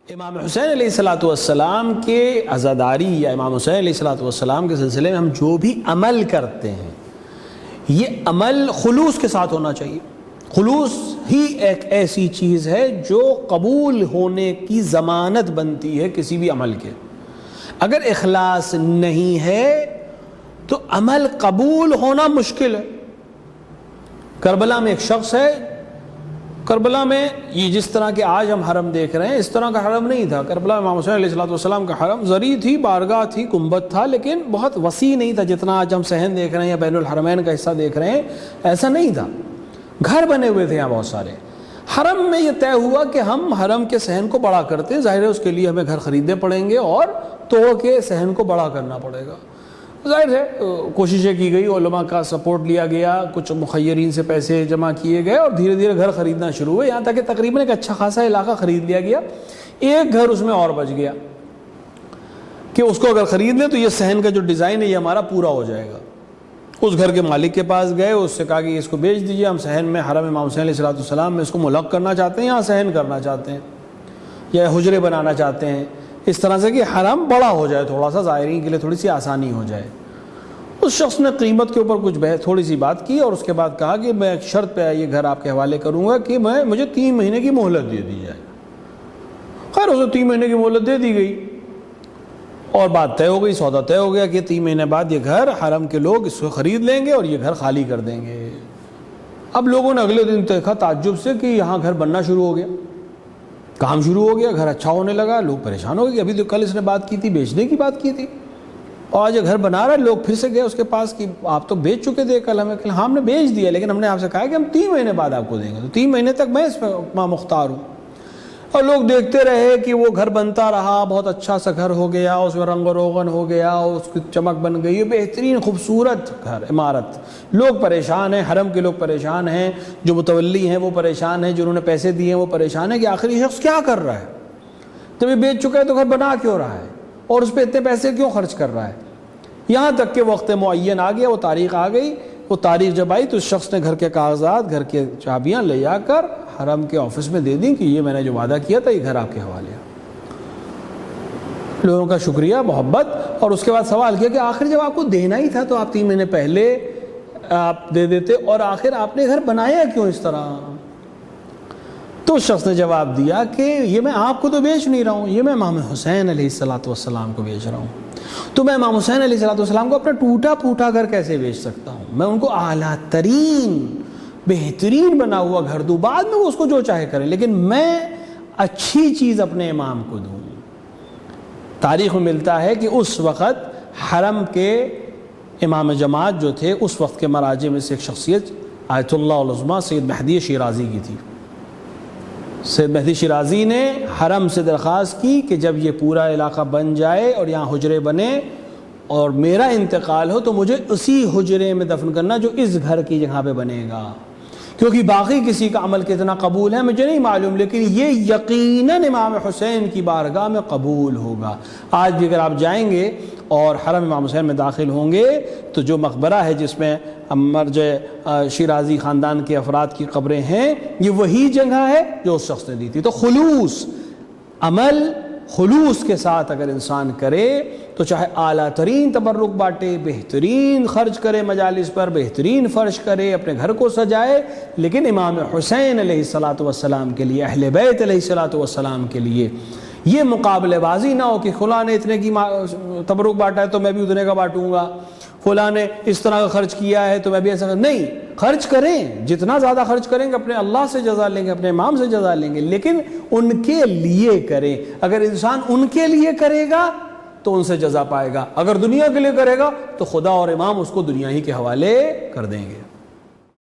امام حسین علیہ السلام کے عزاداری یا امام حسین علیہ السلام کے سلسلے میں ہم جو بھی عمل کرتے ہیں یہ عمل خلوص کے ساتھ ہونا چاہیے۔ خلوص ہی ایک ایسی چیز ہے جو قبول ہونے کی ضمانت بنتی ہے کسی بھی عمل کے۔ اگر اخلاص نہیں ہے تو عمل قبول ہونا مشکل ہے۔ کربلا میں ایک شخص ہے، کربلا میں یہ جس طرح کے آج ہم حرم دیکھ رہے ہیں اس طرح کا حرم نہیں تھا۔ کربلا امام حسین علیہ السلام کا حرم زری تھی، بارگاہ تھی، گنبد تھا، لیکن بہت وسیع نہیں تھا جتنا آج ہم صحن دیکھ رہے ہیں یا بین الحرمین کا حصہ دیکھ رہے ہیں، ایسا نہیں تھا۔ گھر بنے ہوئے تھے یہاں بہت سارے۔ حرم میں یہ طے ہوا کہ ہم حرم کے صحن کو بڑا کرتے ہیں، ظاہر ہے اس کے لیے ہمیں گھر خریدنے پڑیں گے اور توڑ کے صحن کو بڑا کرنا پڑے گا۔ ظاہر ہے کوششیں کی گئی، علماء کا سپورٹ لیا گیا، کچھ مخیرین سے پیسے جمع کیے گئے اور دھیرے دھیرے گھر خریدنا شروع ہوئے، یہاں تک کہ تقریباً ایک اچھا خاصا علاقہ خرید لیا گیا۔ ایک گھر اس میں اور بچ گیا کہ اس کو اگر خرید لیں تو یہ صحن کا جو ڈیزائن ہے یہ ہمارا پورا ہو جائے گا۔ اس گھر کے مالک کے پاس گئے، اس سے کہا کہ اس کو بیچ دیجئے، ہم صحن میں حرم امام حسین علیہ السلام میں اس کو ملق کرنا چاہتے ہیں، یہاں صحن کرنا چاہتے ہیں یا حجرے بنانا چاہتے ہیں، اس طرح سے کہ حرم بڑا ہو جائے، تھوڑا سا زائرین کے لیے تھوڑی سی آسانی ہو جائے۔ اس شخص نے قیمت کے اوپر کچھ تھوڑی سی بات کی اور اس کے بعد کہا کہ میں ایک شرط پہ یہ گھر آپ کے حوالے کروں گا کہ مجھے 3 مہینے کی مہلت دے دی جائے۔ خیر اسے 3 مہینے کی مہلت دے دی گئی اور بات طے ہو گئی، سودا طے ہو گیا کہ 3 مہینے بعد یہ گھر حرم کے لوگ اس کو خرید لیں گے اور یہ گھر خالی کر دیں گے۔ اب لوگوں نے اگلے دن دیکھا تعجب سے کہ یہاں گھر بننا شروع ہو گیا، کام شروع ہو گیا، گھر اچھا ہونے لگا، لوگ پریشان ہو گئے کہ ابھی تو کل اس نے بات کی تھی، بیچنے کی بات کی تھی، اور آج گھر بنا رہا ہے۔ لوگ پھر سے گئے اس کے پاس کہ آپ تو بیچ چکے تھے کل ہمیں، کہ ہاں ہم نے بیچ دیا لیکن ہم نے آپ سے کہا کہ ہم 3 مہینے بعد آپ کو دیں گے، تو 3 مہینے تک میں اس میں مختار ہوں۔ اور لوگ دیکھتے رہے کہ وہ گھر بنتا رہا، بہت اچھا سا گھر ہو گیا، اس میں رنگ و روغن ہو گیا، اس کی چمک بن گئی، بہترین خوبصورت گھر عمارت۔ لوگ پریشان ہیں، حرم کے لوگ پریشان ہیں، جو متولی ہیں وہ پریشان ہیں، جنہوں نے پیسے دیے ہیں وہ پریشان ہیں کہ آخر یہ شخص کیا کر رہا ہے، جب یہ بیچ چکا ہے تو گھر بنا کیوں رہا ہے اور اس پہ اتنے پیسے کیوں خرچ کر رہا ہے۔ یہاں تک کہ وقت معین آ گیا، وہ تاریخ آ گئی، وہ تاریخ جب آئی تو اس شخص نے گھر کے کاغذات، گھر کے چابیاں لے جا کر حرم کے آفس میں دے دیں کہ یہ میں نے جو وعدہ کیا تھا یہ گھر آپ کے حوالے ہے۔ لوگوں کا شکریہ، محبت، اور اس کے بعد سوال کیا کہ آخر جب آپ کو دینا ہی تھا تو آپ 3 مہینے پہلے آپ دے دیتے، اور آخر آپ نے گھر بنایا کیوں اس طرح؟ تو اس شخص نے جواب دیا کہ یہ میں آپ کو تو بیچ نہیں رہا ہوں، یہ میں امام حسین علیہ السلام کو بیچ رہا ہوں۔ تو میں امام حسین علیہ السلام کو اپنا ٹوٹا پھوٹا گھر کیسے بیچ سکتا ہوں؟ میں ان کو اعلیٰ ترین بہترین بنا ہوا گھر دوں، بعد میں وہ اس کو جو چاہے کریں، لیکن میں اچھی چیز اپنے امام کو دوں۔ تاریخ میں ملتا ہے کہ اس وقت حرم کے امام جماعت جو تھے، اس وقت کے مراجع میں سے ایک شخصیت آیت اللہ العظمیٰ سید مہدی شیرازی کی تھی۔ سید مہدی شیرازی نے حرم سے درخواست کی کہ جب یہ پورا علاقہ بن جائے اور یہاں حجرے بنے اور میرا انتقال ہو تو مجھے اسی حجرے میں دفن کرنا جو اس گھر کی جگہ پہ بنے گا، کیونکہ باقی کسی کا عمل کتنا قبول ہے مجھے نہیں معلوم، لیکن یہ یقیناً امام حسین کی بارگاہ میں قبول ہوگا۔ آج بھی اگر آپ جائیں گے اور حرم امام حسین میں داخل ہوں گے تو جو مقبرہ ہے جس میں مرجع شیرازی خاندان کے افراد کی قبریں ہیں، یہ وہی جگہ ہے جو اس شخص نے دی تھی۔ تو خلوص عمل، خلوص کے ساتھ اگر انسان کرے تو چاہے اعلیٰ ترین تبرک بانٹے، بہترین خرچ کرے مجالس پر، بہترین فرش کرے، اپنے گھر کو سجائے، لیکن امام حسین علیہ السلام کے لیے، اہل بیت علیہ السلام کے لیے یہ مقابلے بازی نہ ہو کہ فلاں نے اتنے کی تبرک بانٹا ہے تو میں بھی اتنے کا بانٹوں گا، فلاں نے اس طرح کا خرچ کیا ہے تو میں بھی ایسا نہیں۔ خرچ کریں، جتنا زیادہ خرچ کریں گے اپنے اللہ سے جزا لیں گے، اپنے امام سے جزا لیں گے، لیکن ان کے لیے کریں۔ اگر انسان ان کے لیے کرے گا تو ان سے جزا پائے گا، اگر دنیا کے لیے کرے گا تو خدا اور امام اس کو دنیا ہی کے حوالے کر دیں گے۔